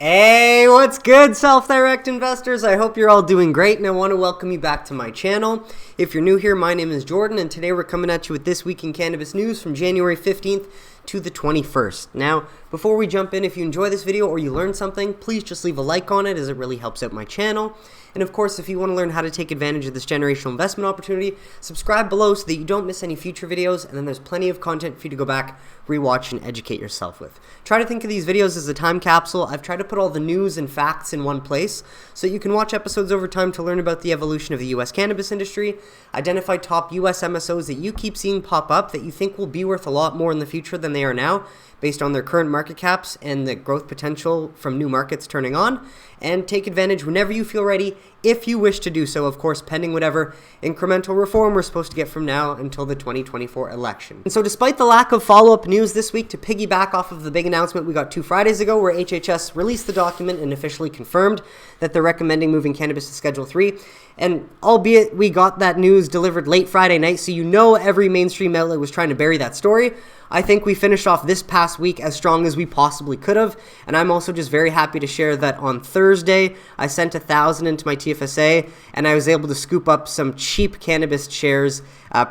Hey, what's good, self-direct investors? I hope you're all doing great, and I want to welcome you back to my channel. If you're new here, my name is Jordan, and today we're coming at you with This Week in Cannabis News from January 15th to the 21st. Now, before we jump in, if you enjoy this video or you learned something, please just leave a like on it as it really helps out my channel. And of course, if you want to learn how to take advantage of this generational investment opportunity, subscribe below so that you don't miss any future videos, and then there's plenty of content for you to go back, rewatch, and educate yourself with. Try to think of these videos as a time capsule. I've tried to put all the news and facts in one place so you can watch episodes over time to learn about the evolution of the US cannabis industry, identify top US MSOs that you keep seeing pop up that you think will be worth a lot more in the future than they are now, based on their current market caps and the growth potential from new markets turning on, and take advantage whenever you feel ready, if you wish to do so, of course, pending whatever incremental reform we're supposed to get from now until the 2024 election. And so despite the lack of follow-up news this week, to piggyback off of the big announcement we got 2 Fridays ago where HHS released the document and officially confirmed that they're recommending moving cannabis to Schedule 3, and albeit we got that news delivered late Friday night, so you know every mainstream outlet was trying to bury that story, I think we finished off this past week as strong as we possibly could have, and I'm also just very happy to share that on Thursday, I sent 1,000 into my TFSA, and I was able to scoop up some cheap cannabis shares,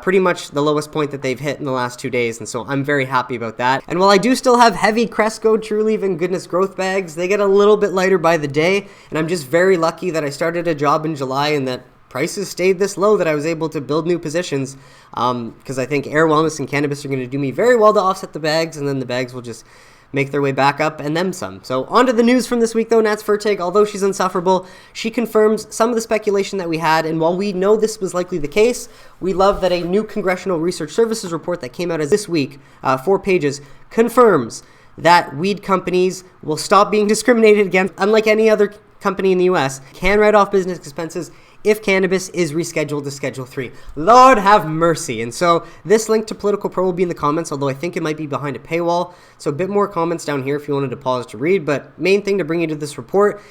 pretty much the lowest point that they've hit in the last 2 days, and so I'm very happy about that. And while I do still have heavy Cresco, Trulieve, and Goodness Growth bags, they get a little bit lighter by the day, and I'm just very lucky that I started a job in July and that prices stayed this low that I was able to build new positions, because I think Air Wellness and cannabis are going to do me very well to offset the bags, and then the bags will just make their way back up and then some. So on to the news from this week though. Nats Fertig, although she's insufferable, she confirms some of the speculation that we had, and while we know this was likely the case, we love that a new Congressional Research Services report that came out as this week, 4 pages, confirms that weed companies will stop being discriminated against, unlike any other company in the US, can write off business expenses if cannabis is rescheduled to Schedule 3. Lord have mercy. And so this link to Political Pro will be in the comments, although I think it might be behind a paywall. So a bit more comments down here if you wanted to pause to read. But main thing to bring you to this report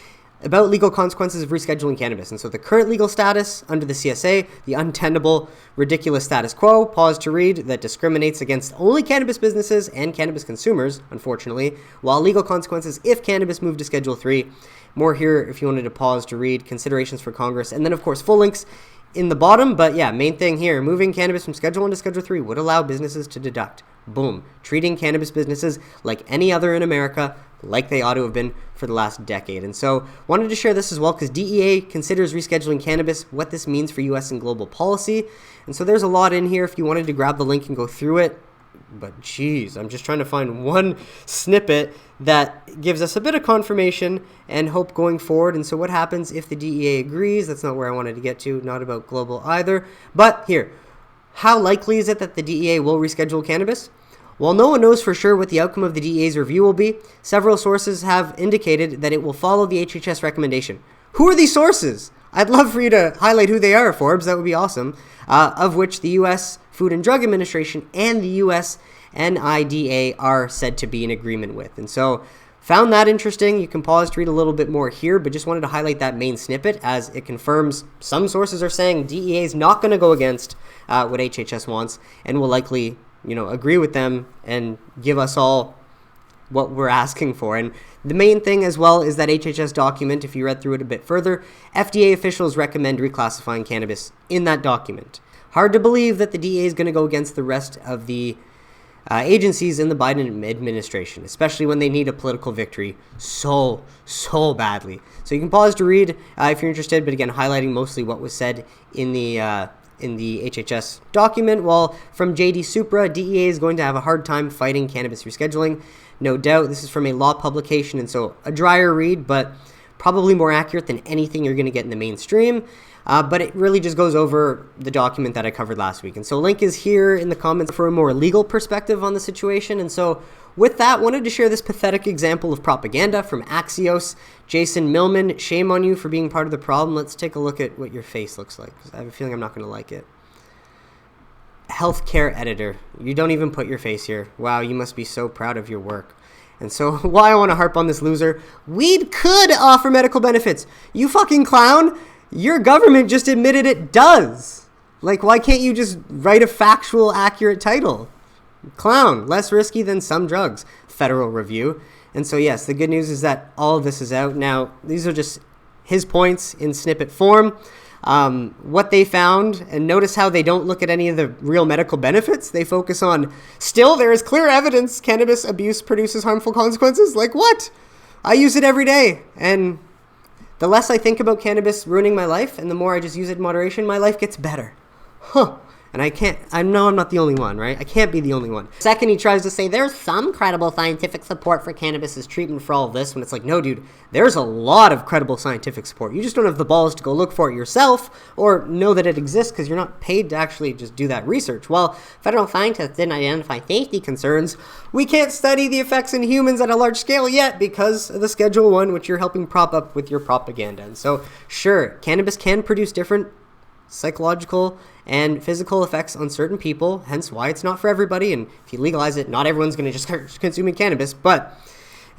about legal consequences of rescheduling cannabis. And so the current legal status under the CSA, the untenable, ridiculous status quo, pause to read, that discriminates against only cannabis businesses and cannabis consumers, unfortunately, while legal consequences if cannabis moved to Schedule 3. More here if you wanted to pause to read, considerations for Congress, and then of course full links in the bottom. But yeah, main thing here, moving cannabis from Schedule 1 to Schedule 3 would allow businesses to deduct. Boom. Treating cannabis businesses like any other in America, like they ought to have been for the last decade. And so wanted to share this as well because DEA considers rescheduling cannabis, what this means for US and global policy. And so there's a lot in here if you wanted to grab the link and go through it. But geez, I'm just trying to find one snippet that gives us a bit of confirmation and hope going forward. And so what happens if the DEA agrees? That's not where I wanted to get to, not about global either. But here, how likely is it that the DEA will reschedule cannabis? While no one knows for sure what the outcome of the DEA's review will be, several sources have indicated that it will follow the HHS recommendation. Who are these sources? I'd love for you to highlight who they are, Forbes. That would be awesome. Of which the U.S. Food and Drug Administration and the U.S. NIDA are said to be in agreement with. And so found that interesting. You can pause to read a little bit more here, but just wanted to highlight that main snippet as it confirms some sources are saying DEA is not going to go against what HHS wants and will likely, agree with them and give us all what we're asking for. And the main thing as well is that HHS document, if you read through it a bit further, FDA officials recommend reclassifying cannabis in that document. Hard to believe that the DEA is going to go against the rest of the agencies in the Biden administration, especially when they need a political victory so badly. So you can pause to read if you're interested, but again, highlighting mostly what was said in the HHS document, while from JDSupra, DEA is going to have a hard time fighting cannabis rescheduling. No doubt. This is from a law publication, and so a drier read, but probably more accurate than anything you're going to get in the mainstream. But it really just goes over the document that I covered last week. And so link is here in the comments for a more legal perspective on the situation. And so with that, wanted to share this pathetic example of propaganda from Axios. Jason Millman, shame on you for being part of the problem. Let's take a look at what your face looks like, because I have a feeling I'm not going to like it. Healthcare editor. You don't even put your face here. Wow, you must be so proud of your work. And so why I want to harp on this loser, weed could offer medical benefits. You fucking clown. Your government just admitted it does. Like, why can't you just write a factual, accurate title? Clown, less risky than some drugs. Federal review. And so yes, the good news is that all of this is out. Now, these are just his points in snippet form. What they found, and notice how they don't look at any of the real medical benefits. They focus on, still there is clear evidence cannabis abuse produces harmful consequences. Like what? I use it every day, and the less I think about cannabis ruining my life and the more I just use it in moderation, my life gets better. And I know I'm not the only one, right? I can't be the only one. Second, he tries to say there's some credible scientific support for cannabis as treatment for all of this, when it's like, no, dude, there's a lot of credible scientific support. You just don't have the balls to go look for it yourself or know that it exists because you're not paid to actually just do that research. While federal scientists didn't identify safety concerns, we can't study the effects in humans at a large scale yet because of the Schedule 1, which you're helping prop up with your propaganda. And so, sure, cannabis can produce different psychological and physical effects on certain people, hence why it's not for everybody. And if you legalize it, not everyone's going to just start consuming cannabis.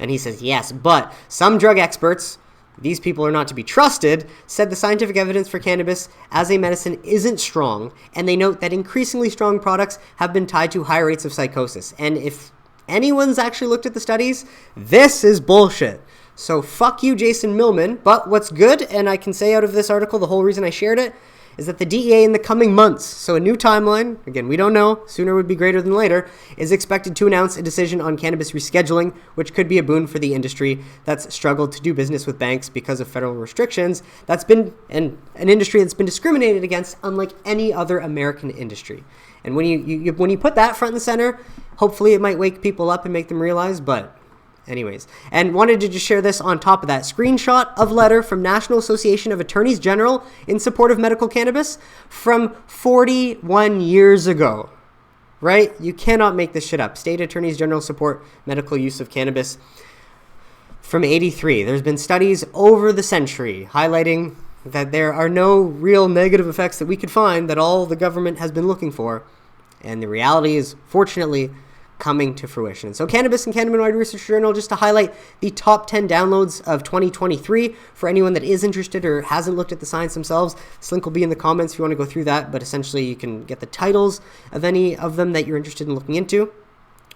And he says, yes, but some drug experts, these people are not to be trusted, said the scientific evidence for cannabis as a medicine isn't strong, and they note that increasingly strong products have been tied to high rates of psychosis. And if anyone's actually looked at the studies, this is bullshit. So fuck you, Jason Millman. But what's good, and I can say out of this article, the whole reason I shared it, is that the DEA in the coming months, so a new timeline, again, we don't know, sooner would be greater than later, is expected to announce a decision on cannabis rescheduling, which could be a boon for the industry that's struggled to do business with banks because of federal restrictions. That's been an industry that's been discriminated against unlike any other American industry. And when you put that front and center, hopefully it might wake people up and make them realize, but anyways, and wanted to just share this on top of that. Screenshot of letter from National Association of Attorneys General in support of medical cannabis from 41 years ago, right? You cannot make this shit up. State Attorneys General support medical use of cannabis from 83. There's been studies over the century highlighting that there are no real negative effects that we could find that all the government has been looking for. And the reality is, fortunately, coming to fruition. So Cannabis and Cannabinoid Research Journal, just to highlight the top 10 downloads of 2023 for anyone that is interested or hasn't looked at the science themselves. This link will be in the comments if you want to go through that, but essentially you can get the titles of any of them that you're interested in looking into.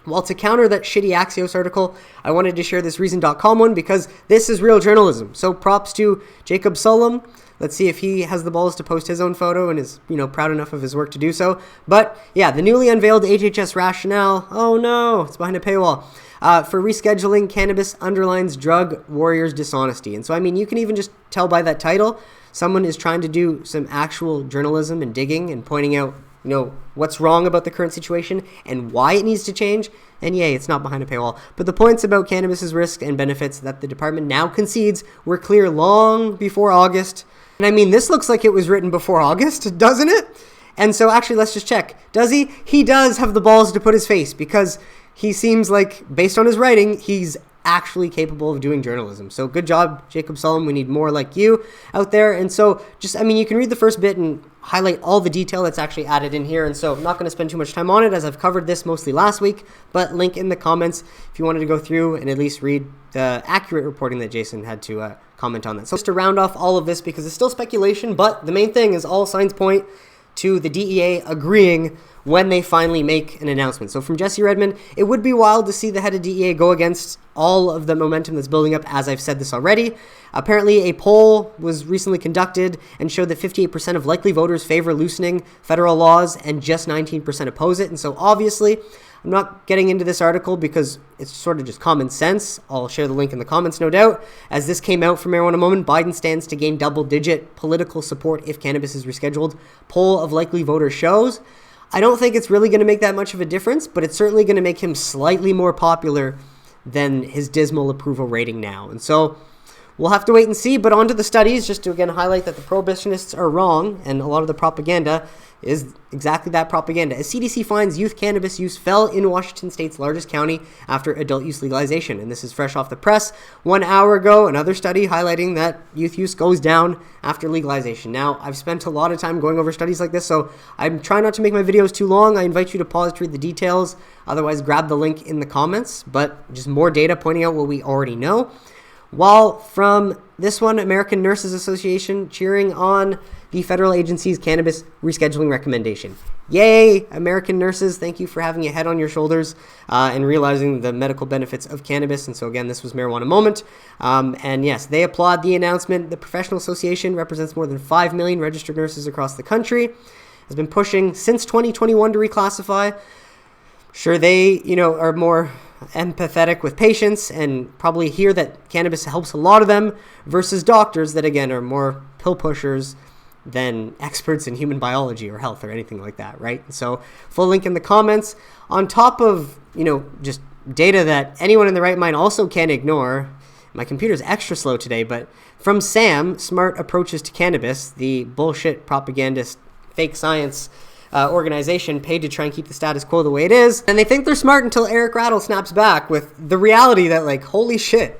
Well, to counter that shitty Axios article, I wanted to share this Reason.com one because this is real journalism. So props to Jacob Sullum. Let's see if he has the balls to post his own photo and is, proud enough of his work to do so. But yeah, the newly unveiled HHS rationale. Oh no, it's behind a paywall. For rescheduling, cannabis underlines drug warriors' dishonesty. And so, you can even just tell by that title, someone is trying to do some actual journalism and digging and pointing out, what's wrong about the current situation and why it needs to change. And yay, it's not behind a paywall. But the points about cannabis's risks and benefits that the department now concedes were clear long before August. And this looks like it was written before August, doesn't it? And so actually, let's just check. Does he? He does have the balls to put his face because he seems like, based on his writing, he's actually capable of doing journalism. So good job, Jacob Sullum. We need more like you out there. And so just, you can read the first bit and highlight all the detail that's actually added in here. And so I'm not going to spend too much time on it as I've covered this mostly last week, but link in the comments if you wanted to go through and at least read the accurate reporting that Jason had to comment on that. So just to round off all of this, because it's still speculation, but the main thing is all signs point to the DEA agreeing when they finally make an announcement. So from Jesse Redmond, it would be wild to see the head of DEA go against all of the momentum that's building up, as I've said this already. Apparently, a poll was recently conducted and showed that 58% of likely voters favor loosening federal laws and just 19% oppose it. And so obviously, I'm not getting into this article because it's sort of just common sense. I'll share the link in the comments, no doubt. As this came out from Marijuana Moment, Biden stands to gain double-digit political support if cannabis is rescheduled. Poll of likely voters shows. I don't think it's really going to make that much of a difference, but it's certainly going to make him slightly more popular than his dismal approval rating now. And so we'll have to wait and see. But on to the studies, just to again highlight that the prohibitionists are wrong, and a lot of the propaganda is exactly that propaganda. As CDC finds, youth cannabis use fell in Washington state's largest county after adult use legalization. And this is fresh off the press. 1 hour ago, another study highlighting that youth use goes down after legalization. Now, I've spent a lot of time going over studies like this, so I'm trying not to make my videos too long. I invite you to pause to read the details. Otherwise, grab the link in the comments. But just more data pointing out what we already know. While from this one, American Nurses Association cheering on the federal agency's cannabis rescheduling recommendation. Yay, American nurses. Thank you for having a head on your shoulders and realizing the medical benefits of cannabis. And so again, this was Marijuana Moment. And yes, they applaud the announcement. The professional association represents more than 5 million registered nurses across the country, has been pushing since 2021 to reclassify. Sure, they, are more empathetic with patients and probably hear that cannabis helps a lot of them versus doctors that, again, are more pill pushers than experts in human biology or health or anything like that, right? So full link in the comments. On top of, just data that anyone in the right mind also can't ignore. My computer's extra slow today, but from SAM, Smart Approaches to Cannabis, the bullshit propagandist fake science organization paid to try and keep the status quo the way it is. And they think they're smart until Eric Rattle snaps back with the reality that, holy shit,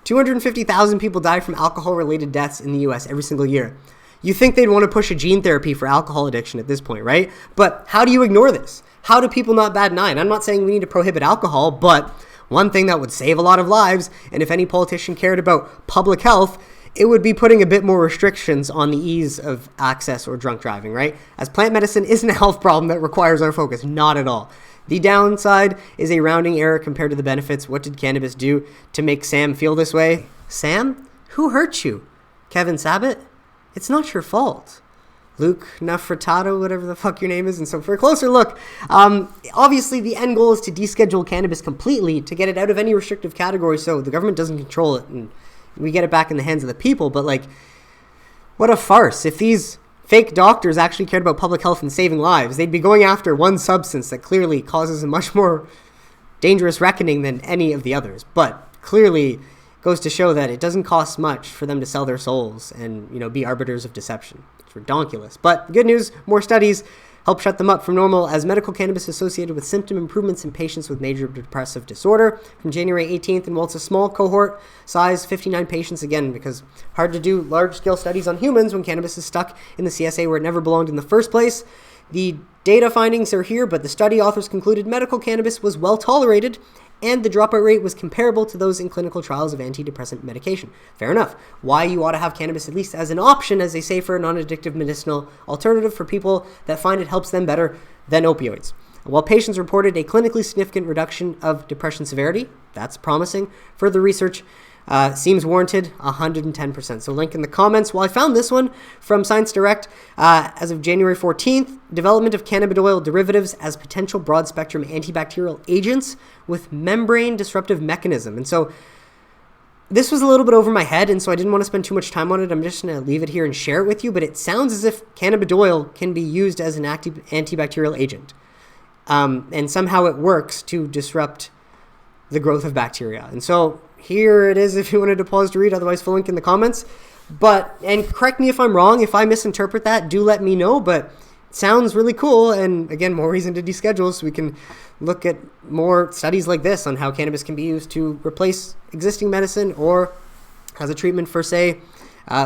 250,000 people die from alcohol-related deaths in the US every single year. You think they'd want to push a gene therapy for alcohol addiction at this point, right? But how do you ignore this? How do people not bat an eye? And I'm not saying we need to prohibit alcohol, but one thing that would save a lot of lives, and if any politician cared about public health, it would be putting a bit more restrictions on the ease of access or drunk driving, right? As plant medicine isn't a health problem that requires our focus, not at all. The downside is a rounding error compared to the benefits. What did cannabis do to make Sam feel this way? Sam? Who hurt you? Kevin Sabat? It's not your fault. Luke Nafratato, whatever the fuck your name is. And so for a closer look, obviously the end goal is to deschedule cannabis completely to get it out of any restrictive category so the government doesn't control it and we get it back in the hands of the people. But what a farce. If these fake doctors actually cared about public health and saving lives, they'd be going after one substance that clearly causes a much more dangerous reckoning than any of the others. But clearly goes to show that it doesn't cost much for them to sell their souls and, be arbiters of deception. It's redonkulous. But good news, more studies help shut them up from normal as medical cannabis associated with symptom improvements in patients with major depressive disorder from January 18th. And while it's a small cohort size, 59 patients, again, because hard to do large-scale studies on humans when cannabis is stuck in the CSA where it never belonged in the first place. The data findings are here, but the study authors concluded medical cannabis was well tolerated and the dropout rate was comparable to those in clinical trials of antidepressant medication. Fair enough. Why you ought to have cannabis at least as an option as a safer, non-addictive medicinal alternative for people that find it helps them better than opioids. While patients reported a clinically significant reduction of depression severity, that's promising. Further research seems warranted, 110%. So link in the comments. Well, I found this one from Science Direct as of January 14th, development of cannabidiol derivatives as potential broad-spectrum antibacterial agents with membrane disruptive mechanism. And so this was a little bit over my head, and so I didn't want to spend too much time on it. I'm just going to leave it here and share it with you, but it sounds as if cannabidiol can be used as an antibacterial agent. And somehow it works to disrupt the growth of bacteria. And so here it is if you wanted to pause to read, otherwise full link in the comments. And correct me if I'm wrong, if I misinterpret that, do let me know, but it sounds really cool, and again, more reason to deschedule so we can look at more studies like this on how cannabis can be used to replace existing medicine or as a treatment for, say,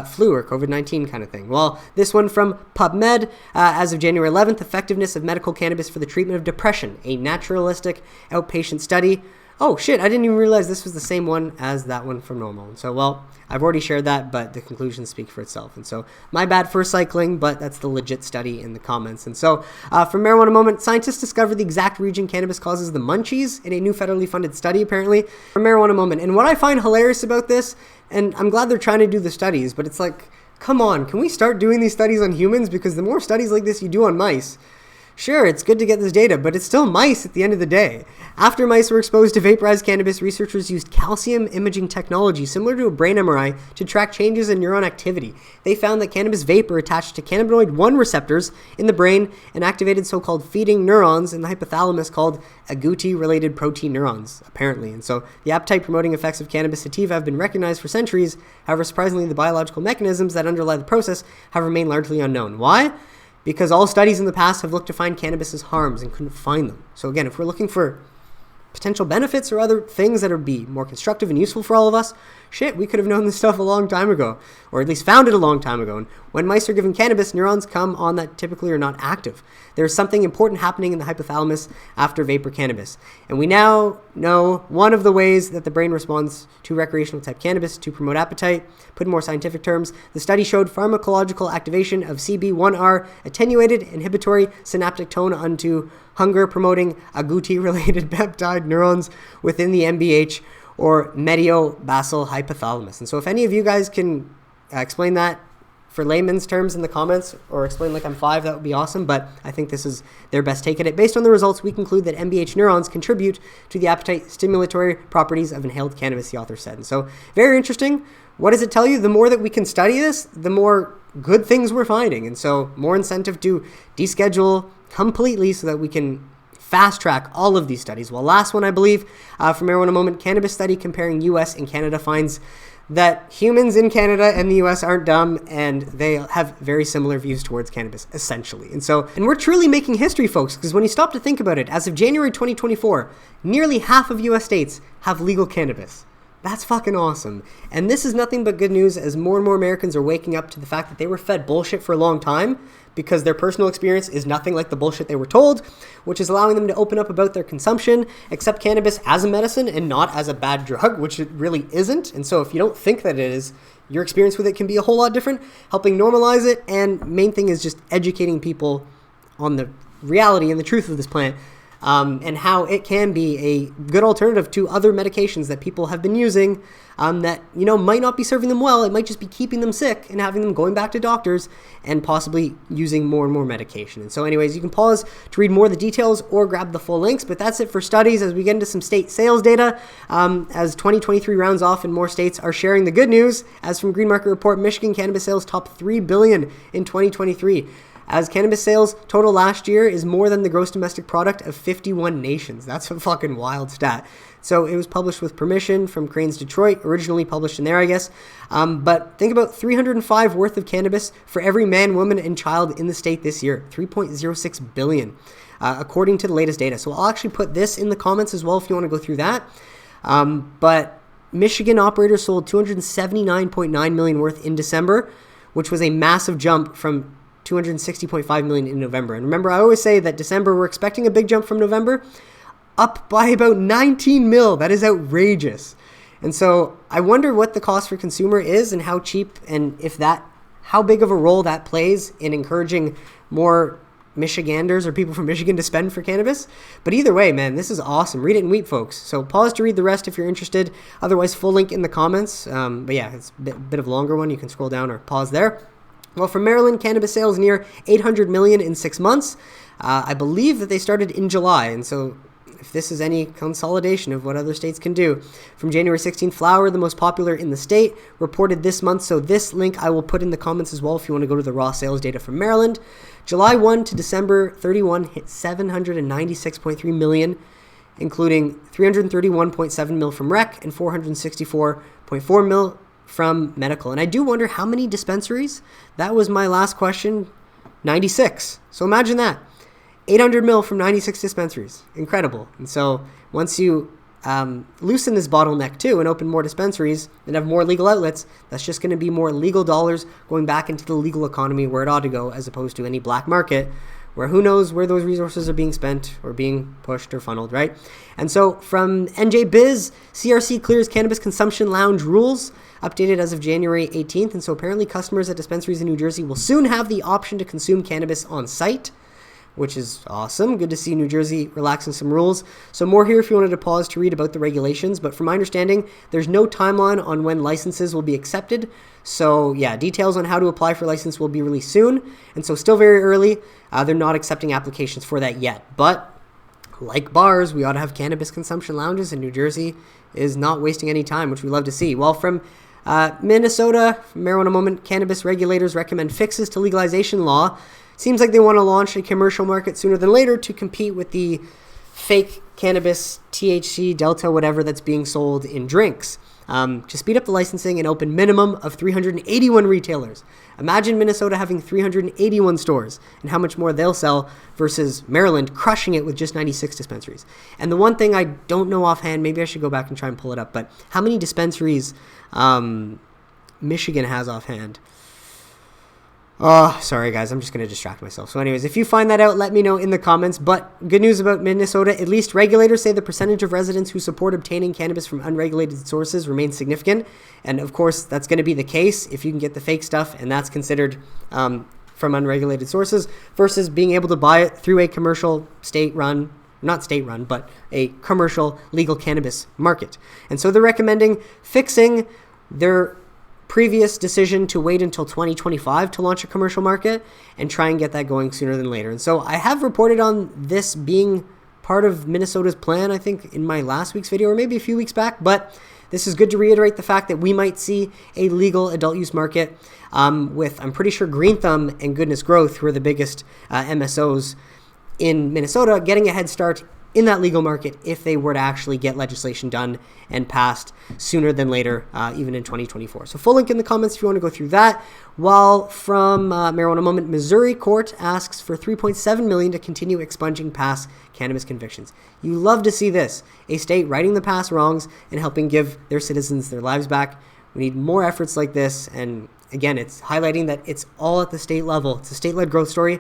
flu or COVID-19 kind of thing. Well, this one from PubMed, as of January 11th, effectiveness of medical cannabis for the treatment of depression, a naturalistic outpatient study. Oh shit, I didn't even realize this was the same one as that one from Normal. And so, well, I've already shared that, but the conclusions speak for itself. And so, my bad for cycling, but that's the legit study in the comments. And so, from Marijuana Moment, scientists discovered the exact region cannabis causes the munchies in a new federally funded study, apparently. From Marijuana Moment. And what I find hilarious about this, and I'm glad they're trying to do the studies, but it's like, come on, can we start doing these studies on humans? Because the more studies like this you do on mice, sure, it's good to get this data, but it's still mice at the end of the day. After mice were exposed to vaporized cannabis, researchers used calcium imaging technology similar to a brain MRI to track changes in neuron activity. They found that cannabis vapor attached to cannabinoid 1 receptors in the brain and activated so-called feeding neurons in the hypothalamus called agouti-related protein neurons, apparently. And so the appetite-promoting effects of cannabis sativa have been recognized for centuries. However, surprisingly, the biological mechanisms that underlie the process have remained largely unknown. Why? Because all studies in the past have looked to find cannabis's harms and couldn't find them. So again, if we're looking for potential benefits or other things that would be more constructive and useful for all of us, shit, we could have known this stuff a long time ago, or at least found it a long time ago. And when mice are given cannabis, neurons come on that typically are not active. There's something important happening in the hypothalamus after vapor cannabis. And we now know one of the ways that the brain responds to recreational type cannabis to promote appetite. Put in more scientific terms, the study showed pharmacological activation of CB1R attenuated inhibitory synaptic tone onto hunger-promoting agouti-related peptide neurons within the MBH or mediobasal hypothalamus. And so if any of you guys can explain that for layman's terms in the comments, or explain like I'm 5, that would be awesome. But I think this is their best take at it. Based on the results, we conclude that MBH neurons contribute to the appetite stimulatory properties of inhaled cannabis, the author said. And so very interesting. What does it tell you? The more that we can study this, the more good things we're finding. And so more incentive to deschedule completely so that we can fast track all of these studies. Well, last one, I believe, from Marijuana Moment, cannabis study comparing US and Canada finds that humans in Canada and the US aren't dumb, and they have very similar views towards cannabis, essentially. And we're truly making history, folks, because when you stop to think about it, as of January 2024, nearly half of US states have legal cannabis. That's fucking awesome. And this is nothing but good news as more and more Americans are waking up to the fact that they were fed bullshit for a long time because their personal experience is nothing like the bullshit they were told, which is allowing them to open up about their consumption, accept cannabis as a medicine and not as a bad drug, which it really isn't. And so if you don't think that it is, your experience with it can be a whole lot different, helping normalize it. And main thing is just educating people on the reality and the truth of this plant. And how it can be a good alternative to other medications that people have been using that, might not be serving them well. It might just be keeping them sick and having them going back to doctors and possibly using more and more medication. And so anyways, you can pause to read more of the details or grab the full links. But that's it for studies as we get into some state sales data. As 2023 rounds off and more states are sharing the good news. As from Green Market Report, Michigan cannabis sales topped $3 billion in 2023. As cannabis sales total last year is more than the gross domestic product of 51 nations. That's a fucking wild stat. So it was published with permission from Cranes Detroit, originally published in there, I guess. But think about 305 worth of cannabis for every man, woman, and child in the state this year. 3.06 billion, according to the latest data. So I'll actually put this in the comments as well if you want to go through that. But Michigan operators sold 279.9 million worth in December, which was a massive jump from 260.5 million in November. And remember, I always say that December, we're expecting a big jump from November, up by about 19 mil. That is outrageous. And so I wonder what the cost for consumer is and how cheap, and how big of a role that plays in encouraging more Michiganders or people from Michigan to spend for cannabis. But either way, man, this is awesome. Read it and weep, folks. So pause to read the rest if you're interested. Otherwise, full link in the comments. But yeah, it's a bit of a longer one. You can scroll down or pause there. Well, from Maryland, cannabis sales near 800 million in 6 months. I believe that they started in July, and so if this is any consolidation of what other states can do. From January 16, flower, the most popular in the state, reported this month. So this link I will put in the comments as well if you want to go to the raw sales data from Maryland. July 1 to December 31 hit 796.3 million, including 331.7 mil from rec and 464.4 mil from medical. And I do wonder how many dispensaries. That was my last question. 96. So imagine that. 800 mil from 96 dispensaries. Incredible. And so once you loosen this bottleneck too and open more dispensaries and have more legal outlets, that's just going to be more legal dollars going back into the legal economy where it ought to go, as opposed to any black market where who knows where those resources are being spent or being pushed or funneled, right? And so from NJ Biz, CRC clears cannabis consumption lounge rules, updated as of January 18th. And so apparently customers at dispensaries in New Jersey will soon have the option to consume cannabis on site, which is awesome. Good to see New Jersey relaxing some rules. So more here if you wanted to pause to read about the regulations. But from my understanding, there's no timeline on when licenses will be accepted. So yeah, details on how to apply for license will be released soon. And so still very early. They're not accepting applications for that yet. But like bars, we ought to have cannabis consumption lounges, and New Jersey is not wasting any time, which we love to see. Well, from Minnesota, Marijuana Moment, cannabis regulators recommend fixes to legalization law. Seems like they want to launch a commercial market sooner than later to compete with the fake cannabis, THC, Delta, whatever that's being sold in drinks. to speed up the licensing and open minimum of 381 retailers. Imagine Minnesota having 381 stores and how much more they'll sell versus Maryland crushing it with just 96 dispensaries. And the one thing I don't know offhand, maybe I should go back and try and pull it up, but how many dispensaries Michigan has offhand? Oh, sorry guys, I'm just going to distract myself. So anyways, if you find that out, let me know in the comments. But good news about Minnesota, at least regulators say the percentage of residents who support obtaining cannabis from unregulated sources remains significant. And of course, that's going to be the case if you can get the fake stuff, and that's considered from unregulated sources versus being able to buy it through a commercial not state-run, but a commercial legal cannabis market. And so they're recommending fixing their previous decision to wait until 2025 to launch a commercial market and try and get that going sooner than later. And so I have reported on this being part of Minnesota's plan, I think in my last week's video or maybe a few weeks back, but this is good to reiterate the fact that we might see a legal adult use market with, I'm pretty sure, Green Thumb and Goodness Growth, who are the biggest MSOs in Minnesota, getting a head start in that legal market if they were to actually get legislation done and passed sooner than later, even in 2024. So full link in the comments if you want to go through that. While from Marijuana Moment, Missouri court asks for $3.7 million to continue expunging past cannabis convictions. You love to see this, a state righting the past wrongs and helping give their citizens their lives back. We need more efforts like this. And again, it's highlighting that it's all at the state level. It's a state-led growth story.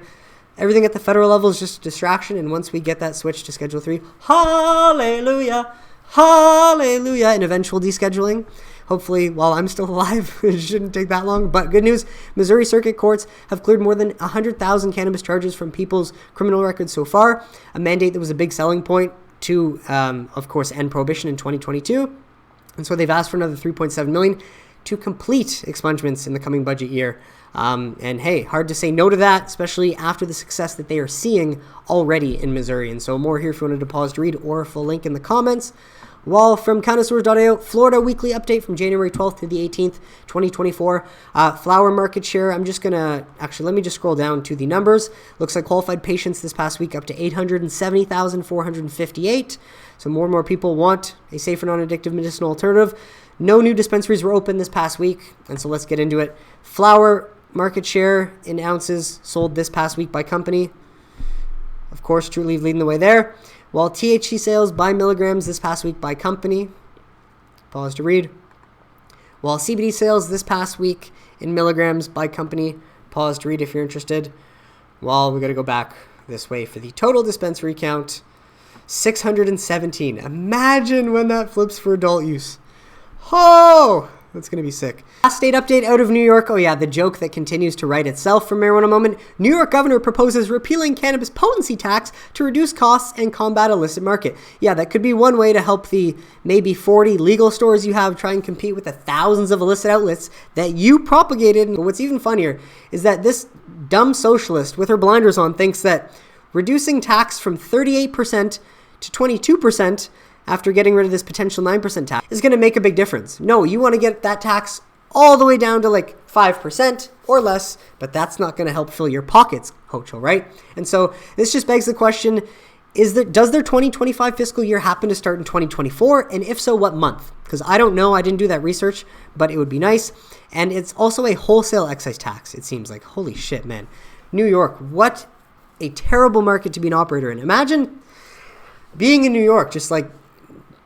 Everything at the federal level is just distraction, and once we get that switch to Schedule 3, hallelujah, hallelujah, and eventual descheduling, hopefully while I'm still alive, it shouldn't take that long. But good news, Missouri circuit courts have cleared more than 100,000 cannabis charges from people's criminal records so far, a mandate that was a big selling point to, of course, end prohibition in 2022. And so they've asked for another $3.7 million to complete expungements in the coming budget year. And hey, hard to say no to that, especially after the success that they are seeing already in Missouri. And so more here if you wanted to pause to read, or a full link in the comments. While from connoisseurs.io, Florida weekly update from January 12th to the 18th, 2024. Flower market share, I'm just going to, actually, let me just scroll down to the numbers. Looks like qualified patients this past week up to 870,458. So more and more people want a safer, non-addictive medicinal alternative. No new dispensaries were open this past week, and so let's get into it. Flower market share in ounces sold this past week by company. Of course, True Leaf leading the way there. While THC sales by milligrams this past week by company. Pause to read. While CBD sales this past week in milligrams by company. Pause to read if you're interested. Well, we got to go back this way for the total dispensary count. 617. Imagine when that flips for adult use. Oh, that's going to be sick. Last state update out of New York. Oh yeah, the joke that continues to write itself from Marijuana Moment. New York governor proposes repealing cannabis potency tax to reduce costs and combat illicit market. Yeah, that could be one way to help the maybe 40 legal stores you have try and compete with the thousands of illicit outlets that you propagated. But what's even funnier is that this dumb socialist with her blinders on thinks that reducing tax from 38% to 22% after getting rid of this potential 9% tax is going to make a big difference. No, you want to get that tax all the way down to like 5% or less, but that's not going to help fill your pockets, Hocho, right? And so this just begs the question, does their 2025 fiscal year happen to start in 2024? And if so, what month? Because I don't know. I didn't do that research, but it would be nice. And it's also a wholesale excise tax, it seems like. Holy shit, man. New York, what a terrible market to be an operator in. Imagine being in New York, just like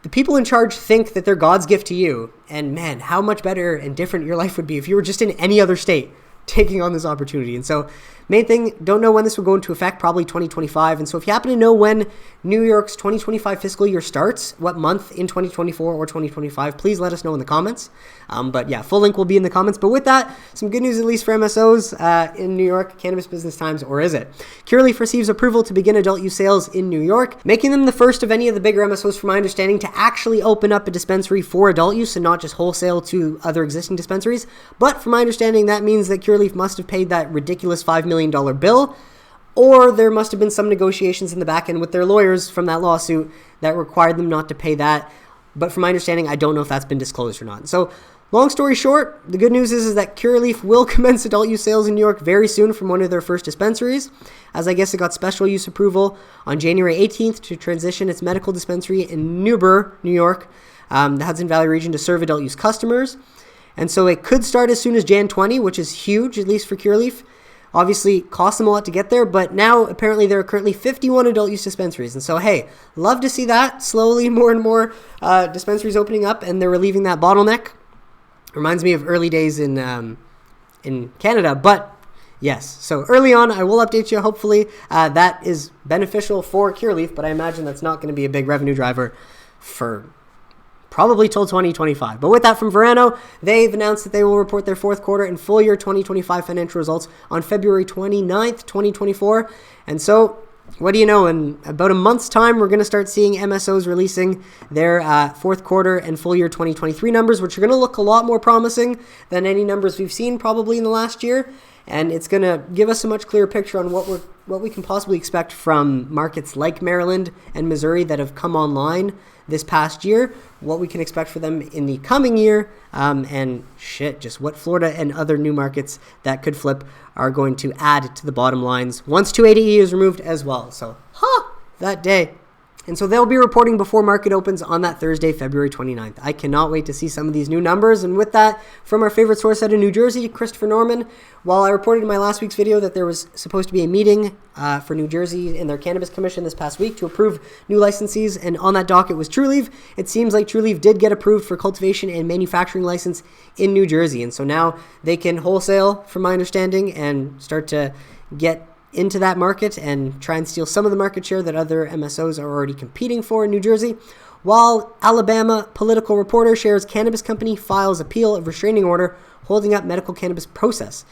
the people in charge think that they're God's gift to you. And man, how much better and different your life would be if you were just in any other state taking on this opportunity. And so main thing, don't know when this will go into effect, probably 2025. And so if you happen to know when New York's 2025 fiscal year starts, what month in 2024 or 2025, please let us know in the comments. But yeah, full link will be in the comments. But with that, some good news at least for MSOs in New York, Cannabis Business Times, or is it? Curaleaf receives approval to begin adult use sales in New York, making them the first of any of the bigger MSOs, from my understanding, to actually open up a dispensary for adult use and not just wholesale to other existing dispensaries. But from my understanding, that means that Curaleaf must have paid that ridiculous $5 million bill, or there must have been some negotiations in the back end with their lawyers from that lawsuit that required them not to pay that. But from my understanding, I don't know if that's been disclosed or not. So long story short, the good news is that Curaleaf will commence adult use sales in New York very soon from one of their first dispensaries, as I guess it got special use approval on January 18th to transition its medical dispensary in Newburgh, New York, the Hudson Valley region to serve adult use customers. And so it could start as soon as Jan 20, which is huge, at least for Curaleaf. Obviously, costs them a lot to get there, but now apparently there are currently 51 adult use dispensaries. And so, hey, love to see that. Slowly, more and more dispensaries opening up, and they're relieving that bottleneck. Reminds me of early days in Canada, but yes. So early on, I will update you. Hopefully, that is beneficial for Curaleaf, but I imagine that's not going to be a big revenue driver for probably till 2025. But with that from Verano, they've announced that they will report their fourth quarter and full year 2025 financial results on February 29th, 2024. And so, what do you know? In about a month's time, we're going to start seeing MSOs releasing their fourth quarter and full year 2023 numbers, which are going to look a lot more promising than any numbers we've seen probably in the last year. And it's going to give us a much clearer picture on what we can possibly expect from markets like Maryland and Missouri that have come online this past year, what we can expect for them in the coming year, and just what Florida and other new markets that could flip are going to add to the bottom lines once 280E is removed as well. So, that day. And so they'll be reporting before market opens on that Thursday, February 29th. I cannot wait to see some of these new numbers. And with that, from our favorite source out of New Jersey, Christopher Norman, while I reported in my last week's video that there was supposed to be a meeting for New Jersey in their Cannabis Commission this past week to approve new licensees, and on that docket was Trulieve, it seems like Trulieve did get approved for cultivation and manufacturing license in New Jersey. And so now they can wholesale, from my understanding, and start to get into that market and try and steal some of the market share that other MSOs are already competing for in New Jersey. While Alabama Political Reporter shares cannabis company files appeal of restraining order holding up medical cannabis process.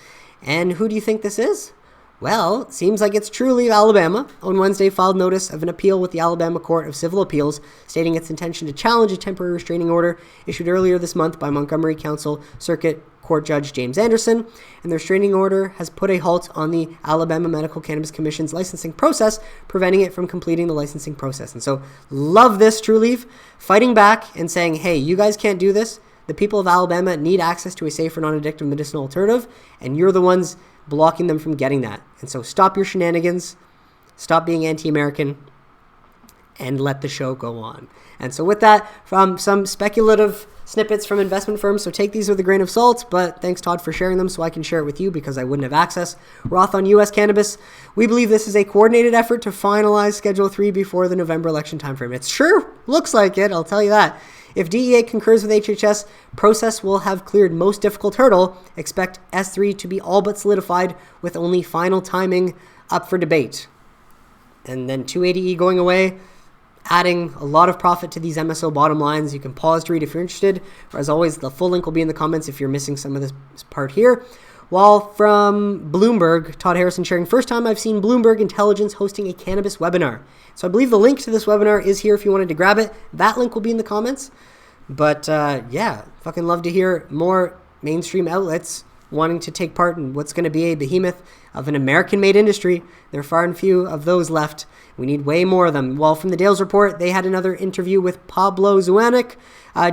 And who do you think this is? Well, it seems like it's Trulieve Alabama. On Wednesday, filed notice of an appeal with the Alabama Court of Civil Appeals, stating its intention to challenge a temporary restraining order issued earlier this month by Montgomery Council Circuit Court Judge James Anderson. And the restraining order has put a halt on the Alabama Medical Cannabis Commission's licensing process, preventing it from completing the licensing process. And so, love this, Trulieve, fighting back and saying, hey, you guys can't do this. The people of Alabama need access to a safer, non-addictive medicinal alternative, and you're the ones blocking them from getting that. And so stop your shenanigans, stop being anti-American, and let the show go on. And so with that, from some speculative snippets from investment firms, so take these with a grain of salt, but thanks, Todd, for sharing them so I can share it with you because I wouldn't have access. Roth on U.S. cannabis. We believe this is a coordinated effort to finalize Schedule 3 before the November election timeframe. It sure looks like it, I'll tell you that. If DEA concurs with HHS, process will have cleared most difficult hurdle. Expect S3 to be all but solidified with only final timing up for debate. And then 280E going away, adding a lot of profit to these MSO bottom lines. You can pause to read if you're interested. As always, the full link will be in the comments if you're missing some of this part here. While from Bloomberg, Todd Harrison sharing, first time I've seen Bloomberg Intelligence hosting a cannabis webinar. So I believe the link to this webinar is here if you wanted to grab it. That link will be in the comments. But fucking love to hear more mainstream outlets wanting to take part in what's going to be a behemoth of an American-made industry. There are far and few of those left. We need way more of them. Well, from the Dales Report, they had another interview with Pablo Zuanic,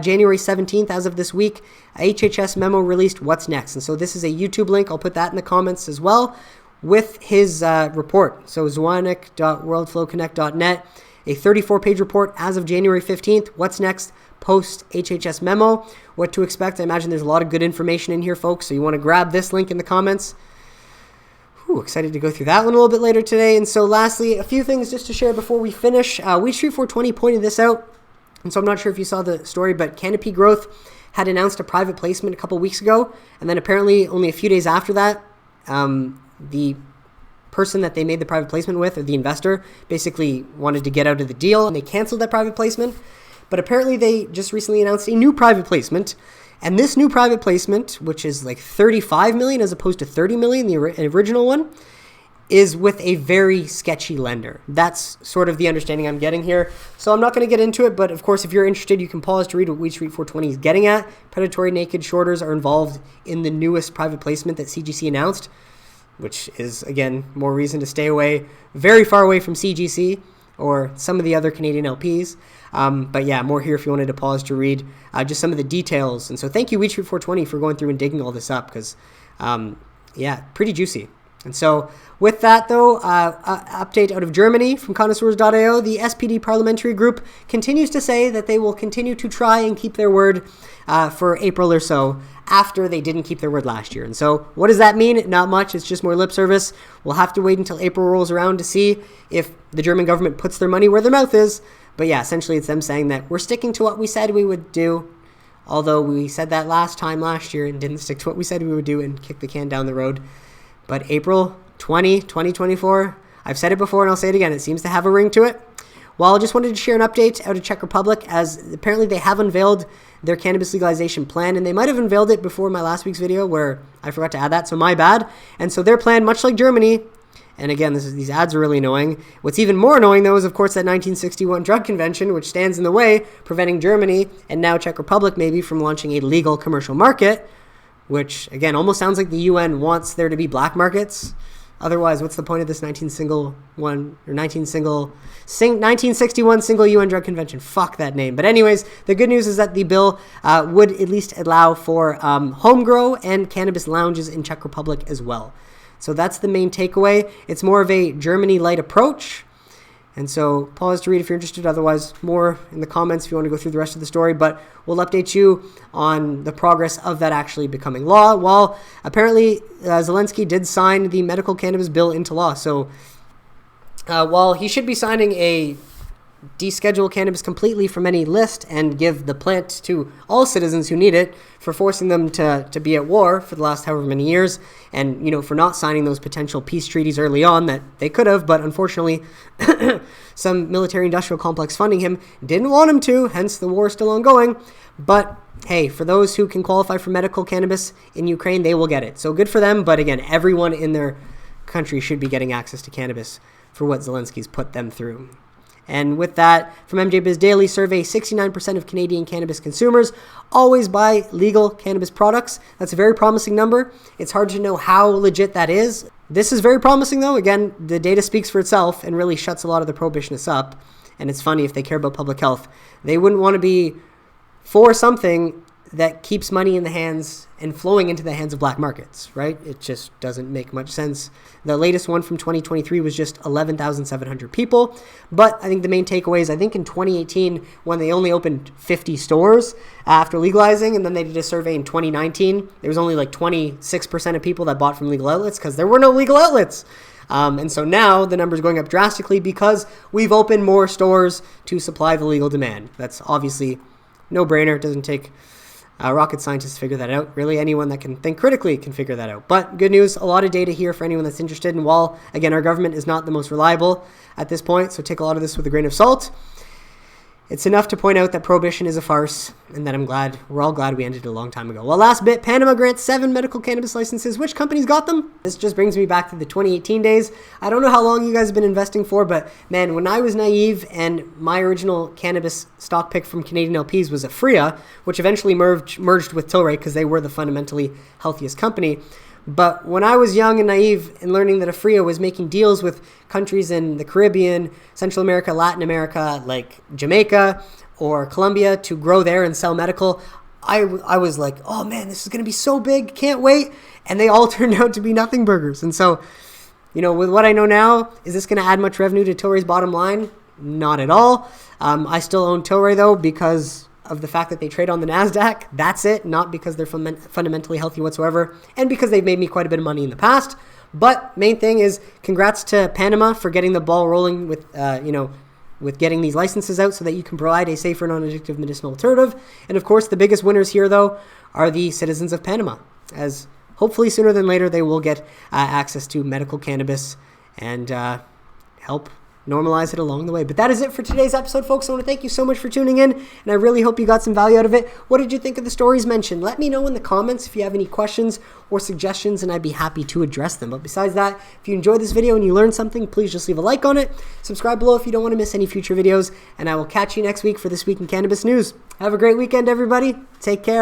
January 17th, as of this week. HHS memo released what's next. And so this is a YouTube link. I'll put that in the comments as well with his report. So zuanic.worldflowconnect.net, a 34-page report as of January 15th. What's next? Post HHS memo, what to expect. I imagine there's a lot of good information in here, folks, so you want to grab this link in the comments. Excited to go through that one a little bit later today. And so lastly, a few things just to share before we finish. Wheat Street 420 pointed this out, and so I'm not sure if you saw the story, but Canopy Growth had announced a private placement a couple weeks ago, and then apparently only a few days after that, the person that they made the private placement with, or the investor, basically wanted to get out of the deal, and they canceled that private placement. But apparently they just recently announced a new private placement. And this new private placement, which is like $35 million as opposed to $30 million, the original one, is with a very sketchy lender. That's sort of the understanding I'm getting here. So I'm not going to get into it, but of course, if you're interested, you can pause to read what Wheat Street 420 is getting at. Predatory naked shorters are involved in the newest private placement that CGC announced, which is, again, more reason to stay away, very far away from CGC or some of the other Canadian LPs. But yeah, more here if you wanted to pause to read just some of the details. And so thank you, Wheat Street 420, for going through and digging all this up because, pretty juicy. And so with that, though, update out of Germany from connoisseurs.io, the SPD parliamentary group continues to say that they will continue to try and keep their word for April or so after they didn't keep their word last year. And so what does that mean? Not much. It's just more lip service. We'll have to wait until April rolls around to see if the German government puts their money where their mouth is. But yeah, essentially it's them saying that we're sticking to what we said we would do. Although we said that last year and didn't stick to what we said we would do and kick the can down the road. But April 2024, I've said it before and I'll say it again, it seems to have a ring to it. Well, I just wanted to share an update out of Czech Republic, as apparently they have unveiled their cannabis legalization plan, and they might have unveiled it before my last week's video where I forgot to add that, so my bad. And so their plan, much like Germany, and again, these ads are really annoying. What's even more annoying, though, is, of course, that 1961 drug convention, which stands in the way, preventing Germany and now Czech Republic maybe from launching a legal commercial market, which, again, almost sounds like the UN wants there to be black markets. Otherwise, what's the point of this 1961 single UN drug convention? Fuck that name. But anyways, the good news is that the bill would at least allow for home grow and cannabis lounges in Czech Republic as well. So that's the main takeaway. It's more of a Germany light approach. And so pause to read if you're interested. Otherwise, more in the comments if you want to go through the rest of the story. But we'll update you on the progress of that actually becoming law. Well, apparently Zelensky did sign the medical cannabis bill into law. So while he should be signing a deschedule cannabis completely from any list and give the plant to all citizens who need it for forcing them to be at war for the last however many years, and, you know, for not signing those potential peace treaties early on that they could have, but unfortunately some military industrial complex funding him didn't want him to, hence the war still ongoing. But hey, for those who can qualify for medical cannabis in Ukraine, they will get it. So good for them, but again, everyone in their country should be getting access to cannabis for what Zelensky's put them through. And with that, from MJ Biz Daily survey, 69% of Canadian cannabis consumers always buy legal cannabis products. That's a very promising number. It's hard to know how legit that is. This is very promising, though. Again, the data speaks for itself and really shuts a lot of the prohibitionists up. And it's funny, if they care about public health, they wouldn't want to be for something that keeps money in the hands and flowing into the hands of black markets, right? It just doesn't make much sense. The latest one from 2023 was just 11,700 people. But I think the main takeaway is, I think in 2018, when they only opened 50 stores after legalizing, and then they did a survey in 2019, there was only like 26% of people that bought from legal outlets because there were no legal outlets. And so now the number's going up drastically because we've opened more stores to supply the legal demand. That's obviously no-brainer. It doesn't take rocket scientists figure that out. Really, anyone that can think critically can figure that out. But good news, a lot of data here for anyone that's interested. And while, again, our government is not the most reliable at this point, so take a lot of this with a grain of salt, it's enough to point out that prohibition is a farce, and that we're all glad we ended it a long time ago. Well, last bit, Panama grants 7 medical cannabis licenses. Which companies got them? This just brings me back to the 2018 days. I don't know how long you guys have been investing for, but man, when I was naive and my original cannabis stock pick from Canadian LPs was Aphria, which eventually merged with Tilray because they were the fundamentally healthiest company. But when I was young and naive and learning that Aphria was making deals with countries in the Caribbean, Central America, Latin America, like Jamaica or Colombia, to grow there and sell medical, I was like, oh man, this is going to be so big, can't wait. And they all turned out to be nothing burgers. And so, you know, with what I know now, is this going to add much revenue to Tilray's bottom line? Not at all. I still own Tilray, though, because of the fact that they trade on the NASDAQ. That's it, not because they're fundamentally healthy whatsoever, and because they've made me quite a bit of money in the past. But main thing is, congrats to Panama for getting the ball rolling with, with getting these licenses out so that you can provide a safer, non-addictive medicinal alternative. And of course, the biggest winners here, though, are the citizens of Panama, as hopefully sooner than later they will get access to medical cannabis and help normalize it along the way. But that is it for today's episode, folks. I want to thank you so much for tuning in, and I really hope you got some value out of it. What did you think of the stories mentioned? Let me know in the comments if you have any questions or suggestions, and I'd be happy to address them. But besides that, if you enjoyed this video and you learned something, please just leave a like on it. Subscribe below if you don't want to miss any future videos, and I will catch you next week for This Week in Cannabis News. Have a great weekend, everybody. Take care.